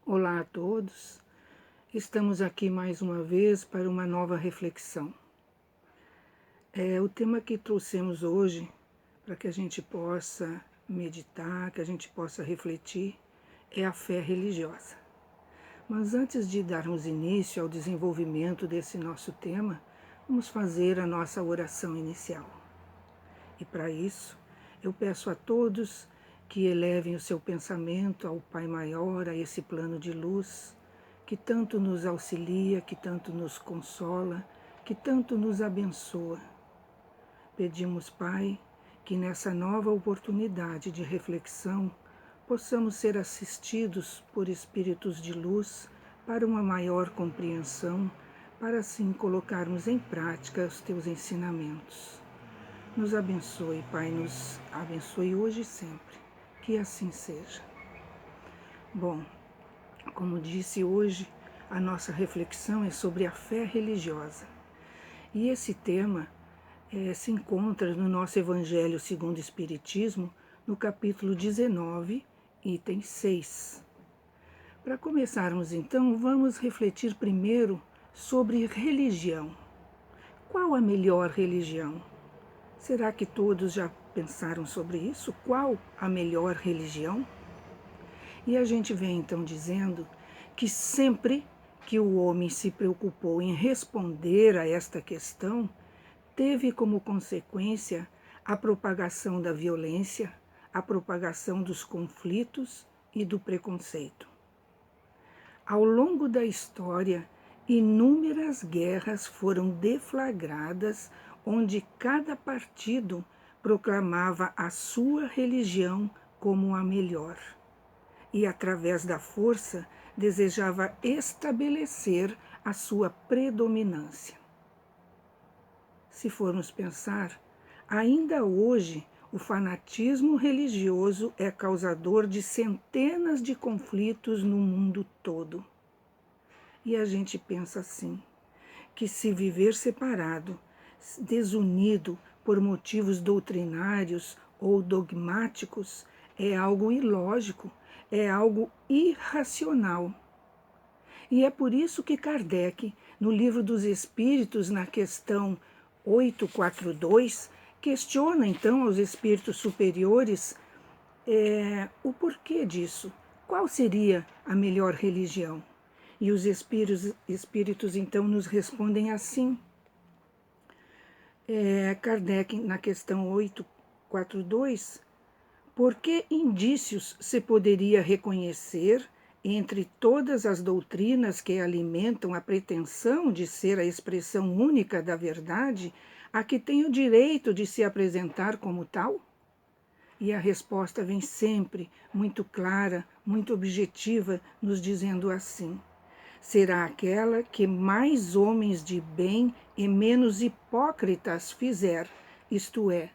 Olá a todos, estamos aqui mais uma vez para uma nova reflexão. O tema que trouxemos hoje, para que a gente possa meditar, que a gente possa refletir, é a fé religiosa. Mas antes de darmos início ao desenvolvimento desse nosso tema, vamos fazer a nossa oração inicial. E para isso, eu peço a todos que elevem o seu pensamento ao Pai Maior, a esse plano de luz, que tanto nos auxilia, que tanto nos consola, que tanto nos abençoa. Pedimos, Pai, que nessa nova oportunidade de reflexão possamos ser assistidos por espíritos de luz para uma maior compreensão, para assim colocarmos em prática os teus ensinamentos. Nos abençoe, Pai, nos abençoe hoje e sempre, que assim seja. Bom, como disse hoje, a nossa reflexão é sobre a fé religiosa. E esse tema se encontra no nosso Evangelho segundo o Espiritismo, no capítulo 19, item 6. Para começarmos então, vamos refletir primeiro sobre religião. Qual a melhor religião? Será que todos já pensaram sobre isso? Qual a melhor religião? E a gente vem então dizendo que sempre que o homem se preocupou em responder a esta questão, teve como consequência a propagação da violência, a propagação dos conflitos e do preconceito. Ao longo da história, inúmeras guerras foram deflagradas onde cada partido proclamava a sua religião como a melhor e, através da força, desejava estabelecer a sua predominância. Se formos pensar, ainda hoje o fanatismo religioso é causador de centenas de conflitos no mundo todo. E a gente pensa assim, que se viver separado, desunido por motivos doutrinários ou dogmáticos, é algo ilógico, é algo irracional. E é por isso que Kardec, no Livro dos Espíritos, na questão 842, questiona então aos espíritos superiores o porquê disso. Qual seria a melhor religião? E os espíritos então nos respondem assim. Kardec, na questão 842, por que indícios se poderia reconhecer entre todas as doutrinas que alimentam a pretensão de ser a expressão única da verdade, a que tem o direito de se apresentar como tal? E a resposta vem sempre muito clara, muito objetiva, nos dizendo assim: será aquela que mais homens de bem e menos hipócritas fizer, isto é,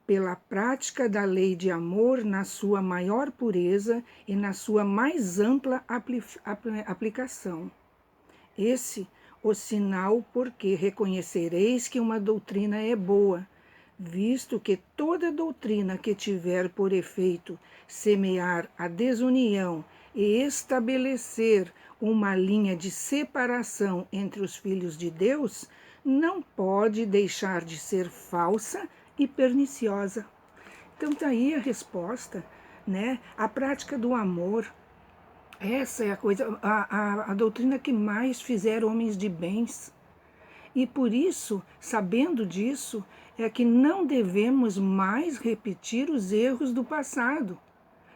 pela prática da lei de amor na sua maior pureza e na sua mais ampla aplicação. Esse o sinal porque reconhecereis que uma doutrina é boa, visto que toda doutrina que tiver por efeito semear a desunião e estabelecer uma linha de separação entre os filhos de Deus, não pode deixar de ser falsa e perniciosa. Então está aí a resposta, né? A prática do amor, essa é a coisa, a doutrina que mais fizer homens de bens. E por isso, sabendo disso, é que não devemos mais repetir os erros do passado,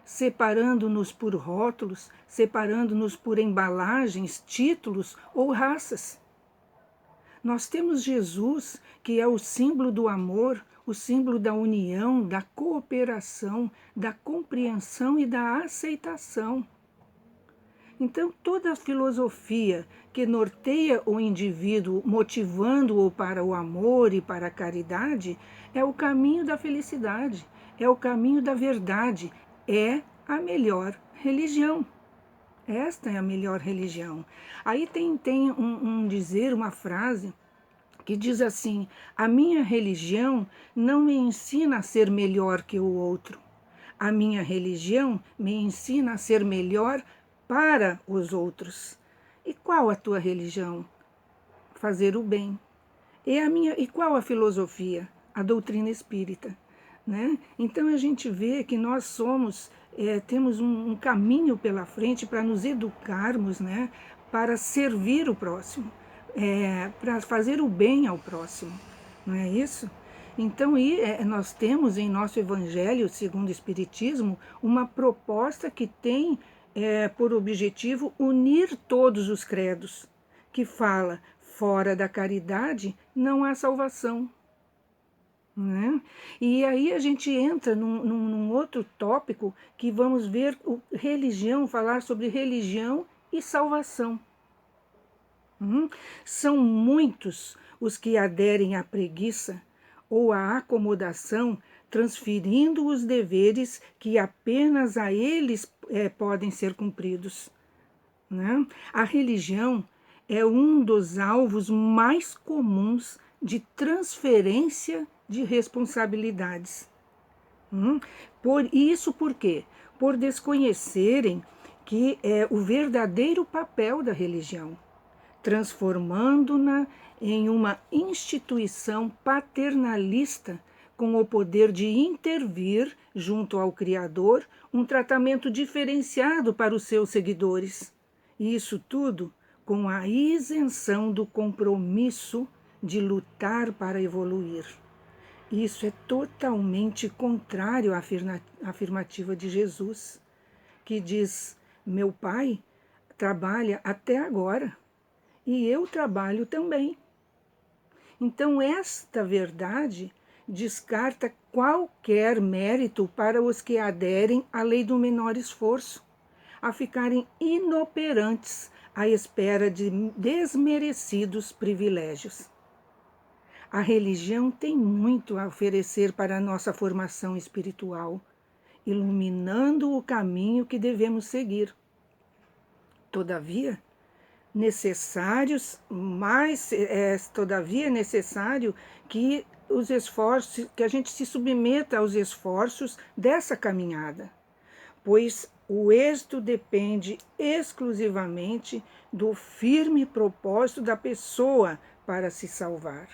separando-nos por rótulos, separando-nos por embalagens, títulos ou raças. Nós temos Jesus, que é o símbolo do amor, o símbolo da união, da cooperação, da compreensão e da aceitação. Então, toda a filosofia que norteia o indivíduo, motivando-o para o amor e para a caridade, é o caminho da felicidade, é o caminho da verdade, é a melhor religião. Esta é a melhor religião. Aí tem um dizer, uma frase, que diz assim: a minha religião não me ensina a ser melhor que o outro. A minha religião me ensina a ser melhor para os outros. E qual a tua religião? Fazer o bem. E qual a filosofia? A doutrina espírita. Né? Então a gente vê que nós temos um caminho pela frente para nos educarmos, né? Para servir o próximo, para fazer o bem ao próximo, não é isso? Então nós temos em nosso Evangelho, segundo o Espiritismo, uma proposta que tem por objetivo unir todos os credos, que fala, fora da caridade não há salvação. Né? E aí a gente entra num outro tópico que vamos ver religião, falar sobre religião e salvação. São muitos os que aderem à preguiça ou à acomodação, transferindo os deveres que apenas a eles podem ser cumpridos. Né? A religião é um dos alvos mais comuns de transferência de responsabilidades. Por quê? Por desconhecerem que é o verdadeiro papel da religião, transformando-na em uma instituição paternalista com o poder de intervir junto ao Criador um tratamento diferenciado para os seus seguidores. E isso tudo com a isenção do compromisso de lutar para evoluir. Isso é totalmente contrário à afirmativa de Jesus, que diz: meu Pai trabalha até agora e eu trabalho também. Então, esta verdade descarta qualquer mérito para os que aderem à lei do menor esforço, a ficarem inoperantes à espera de desmerecidos privilégios. A religião tem muito a oferecer para a nossa formação espiritual, iluminando o caminho que devemos seguir. Todavia, é necessário que que a gente se submeta aos esforços dessa caminhada, pois o êxito depende exclusivamente do firme propósito da pessoa para se salvar.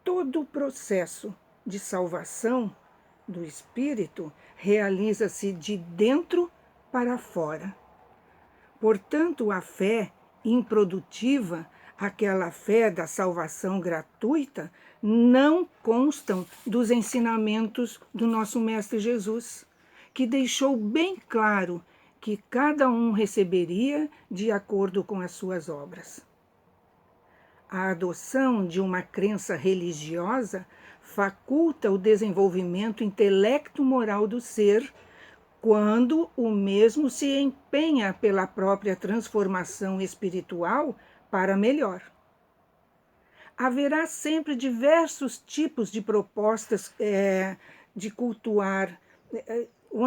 Todo o processo de salvação do espírito realiza-se de dentro para fora. Portanto, a fé improdutiva, aquela fé da salvação gratuita, não constam dos ensinamentos do nosso Mestre Jesus, que deixou bem claro que cada um receberia de acordo com as suas obras. A adoção de uma crença religiosa faculta o desenvolvimento intelecto-moral do ser, quando o mesmo se empenha pela própria transformação espiritual para melhor. Haverá sempre diversos tipos de propostas de cultuar,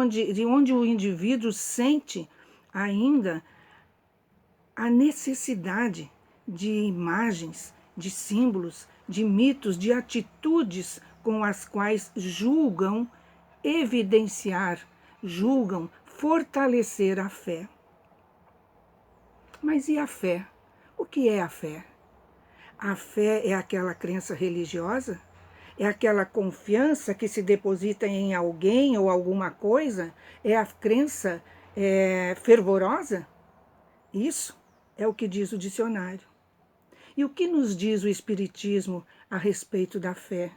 de onde o indivíduo sente ainda a necessidade de imagens, de símbolos, de mitos, de atitudes com as quais julgam fortalecer a fé. Mas e a fé? O que é a fé? A fé é aquela crença religiosa? É aquela confiança que se deposita em alguém ou alguma coisa? É a crença fervorosa? Isso é o que diz o dicionário. E o que nos diz o Espiritismo a respeito da fé?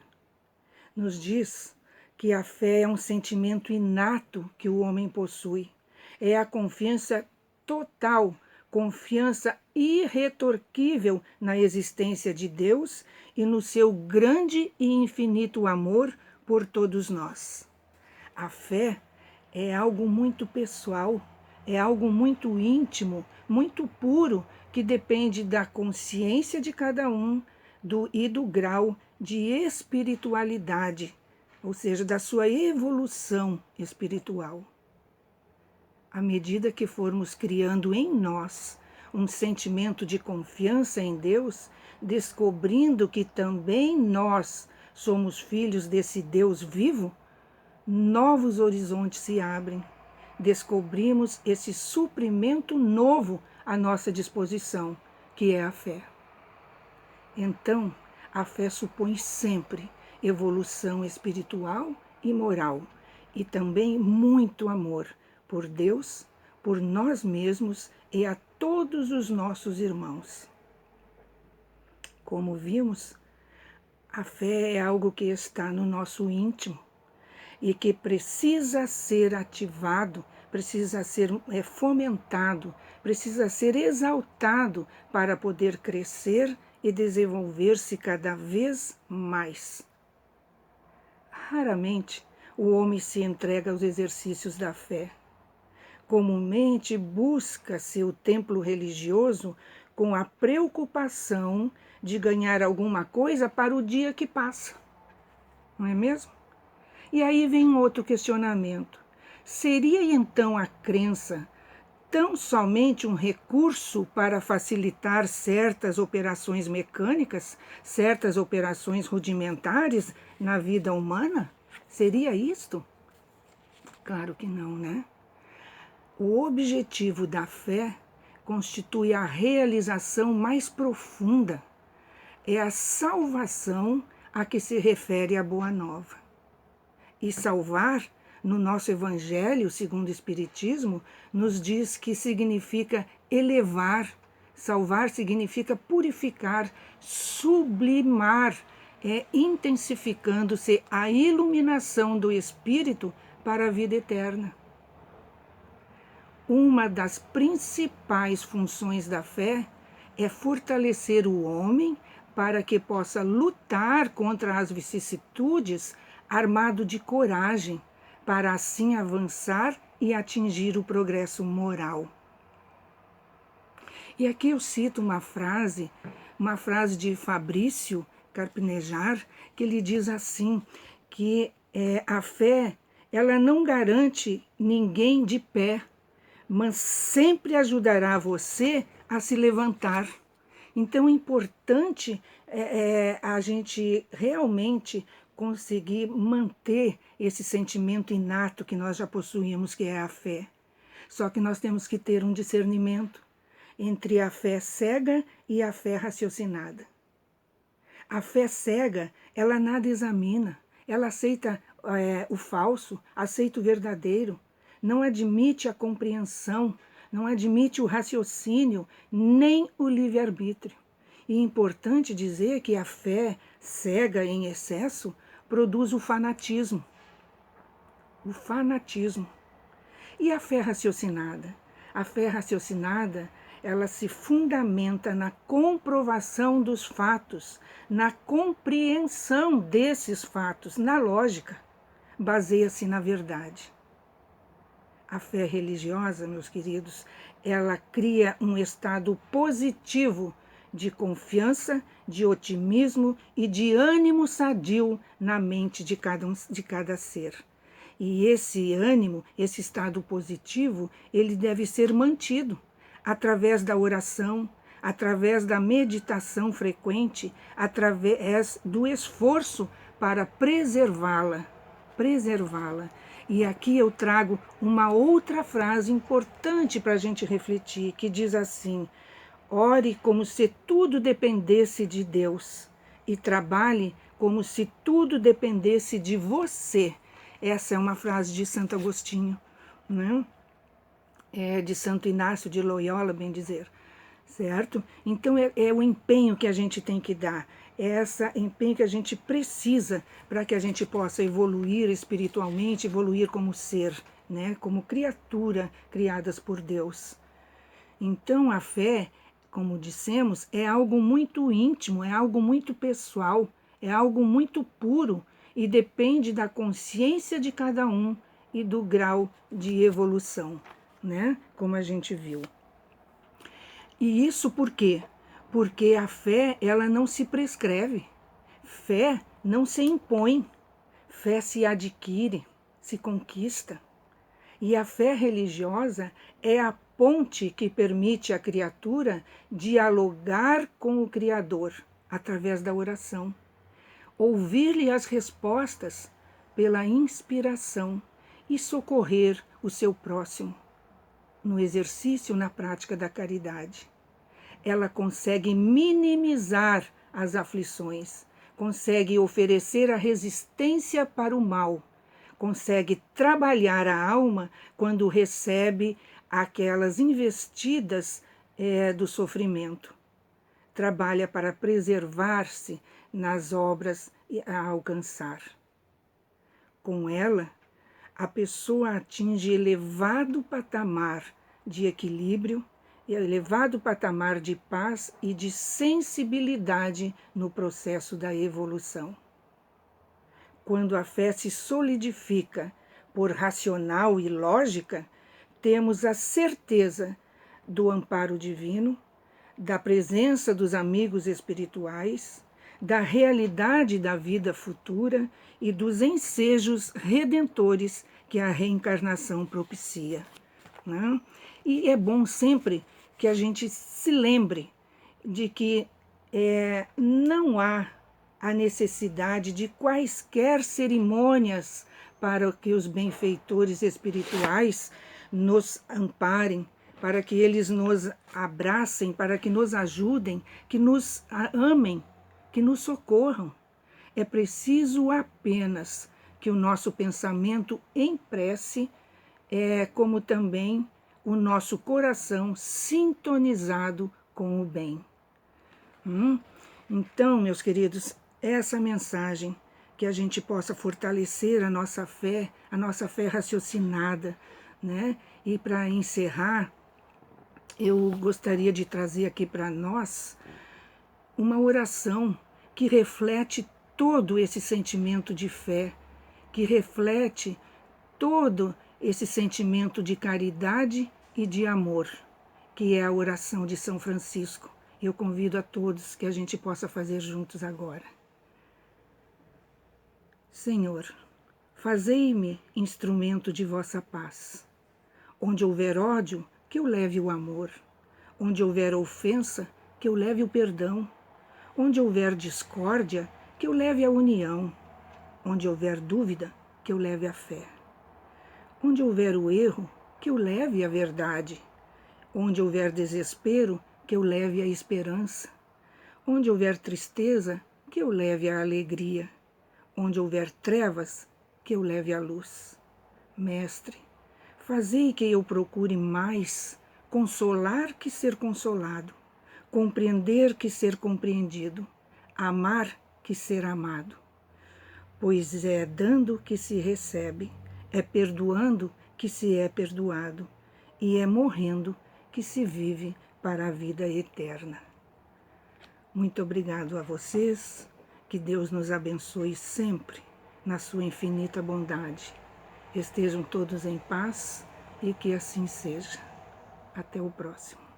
Nos diz que a fé é um sentimento inato que o homem possui. É a confiança total, confiança irretorquível na existência de Deus e no seu grande e infinito amor por todos nós. A fé é algo muito pessoal, é algo muito íntimo, muito puro, que depende da consciência de cada um e do grau de espiritualidade, ou seja, da sua evolução espiritual. À medida que formos criando em nós um sentimento de confiança em Deus, descobrindo que também nós somos filhos desse Deus vivo, novos horizontes se abrem, descobrimos esse suprimento novo à nossa disposição, que é a fé. Então, a fé supõe sempre evolução espiritual e moral, e também muito amor por Deus, por nós mesmos e a todos os nossos irmãos. Como vimos, a fé é algo que está no nosso íntimo e que precisa ser ativado, precisa ser fomentado, precisa ser exaltado para poder crescer e desenvolver-se cada vez mais. Raramente o homem se entrega aos exercícios da fé. Comumente busca-se o templo religioso com a preocupação de ganhar alguma coisa para o dia que passa. Não é mesmo? E aí vem outro questionamento. Seria então a crença tão somente um recurso para facilitar certas operações mecânicas, certas operações rudimentares na vida humana? Seria isto? Claro que não, né? O objetivo da fé constitui a realização mais profunda. É a salvação a que se refere a Boa Nova. E salvar, no nosso Evangelho, segundo o Espiritismo, nos diz que significa elevar. Salvar significa purificar, sublimar, intensificando-se a iluminação do Espírito para a vida eterna. Uma das principais funções da fé é fortalecer o homem para que possa lutar contra as vicissitudes armado de coragem, para assim avançar e atingir o progresso moral. E aqui eu cito uma frase de Fabrício Carpinejar, que ele diz assim, que a fé, ela não garante ninguém de pé, mas sempre ajudará você a se levantar. Então é importante a gente realmente conseguir manter esse sentimento inato que nós já possuímos, que é a fé. Só que nós temos que ter um discernimento entre a fé cega e a fé raciocinada. A fé cega, ela nada examina, ela aceita o falso, aceita o verdadeiro, não admite a compreensão, não admite o raciocínio, nem o livre-arbítrio. E é importante dizer que a fé cega em excesso produz o fanatismo. O fanatismo. E a fé raciocinada? A fé raciocinada, ela se fundamenta na comprovação dos fatos, na compreensão desses fatos, na lógica. Baseia-se na verdade. A fé religiosa, meus queridos, ela cria um estado positivo de confiança, de otimismo e de ânimo sadio na mente de cada ser. E esse ânimo, esse estado positivo, ele deve ser mantido através da oração, através da meditação frequente, através do esforço para preservá-la. E aqui eu trago uma outra frase importante para a gente refletir, que diz assim: ore como se tudo dependesse de Deus e trabalhe como se tudo dependesse de você. Essa é uma frase de Santo Agostinho, né? De Santo Inácio de Loyola, bem dizer, certo? Então é o empenho que a gente tem que dar, é esse empenho que a gente precisa para que a gente possa evoluir espiritualmente, evoluir como ser, né? Como criatura criadas por Deus. Então a fé, como dissemos, é algo muito íntimo, é algo muito pessoal, é algo muito puro e depende da consciência de cada um e do grau de evolução, né? Como a gente viu. E isso por quê? Porque a fé, ela não se prescreve. Fé não se impõe. Fé se adquire, se conquista. E a fé religiosa é a ponte que permite à criatura dialogar com o Criador através da oração, ouvir-lhe as respostas pela inspiração e socorrer o seu próximo no exercício, na prática da caridade. Ela consegue minimizar as aflições, consegue oferecer a resistência para o mal, consegue trabalhar a alma quando recebe aquelas investidas do sofrimento. Trabalha para preservar-se nas obras a alcançar. Com ela, a pessoa atinge elevado patamar de equilíbrio, elevado patamar de paz e de sensibilidade no processo da evolução. Quando a fé se solidifica por racional e lógica, temos a certeza do amparo divino, da presença dos amigos espirituais, da realidade da vida futura e dos ensejos redentores que a reencarnação propicia, né? E é bom sempre que a gente se lembre de que não há a necessidade de quaisquer cerimônias para que os benfeitores espirituais nos amparem, para que eles nos abracem, para que nos ajudem, que nos amem, que nos socorram. É preciso apenas que o nosso pensamento em prece, como também o nosso coração sintonizado com o bem. Então, meus queridos, essa mensagem, que a gente possa fortalecer a nossa fé raciocinada, né? E para encerrar, eu gostaria de trazer aqui para nós uma oração que reflete todo esse sentimento de fé, que reflete todo esse sentimento de caridade e de amor, que é a oração de São Francisco. Eu convido a todos que a gente possa fazer juntos agora. Senhor, fazei-me instrumento de vossa paz. Onde houver ódio, que eu leve o amor. Onde houver ofensa, que eu leve o perdão. Onde houver discórdia, que eu leve a união. Onde houver dúvida, que eu leve a fé. Onde houver o erro, que eu leve a verdade. Onde houver desespero, que eu leve a esperança. Onde houver tristeza, que eu leve a alegria. Onde houver trevas, que eu leve a luz. Mestre, fazei que eu procure mais consolar que ser consolado, compreender que ser compreendido, amar que ser amado. Pois é dando que se recebe, é perdoando que se é perdoado, e é morrendo que se vive para a vida eterna. Muito obrigado a vocês, que Deus nos abençoe sempre na sua infinita bondade. Estejam todos em paz e que assim seja. Até o próximo.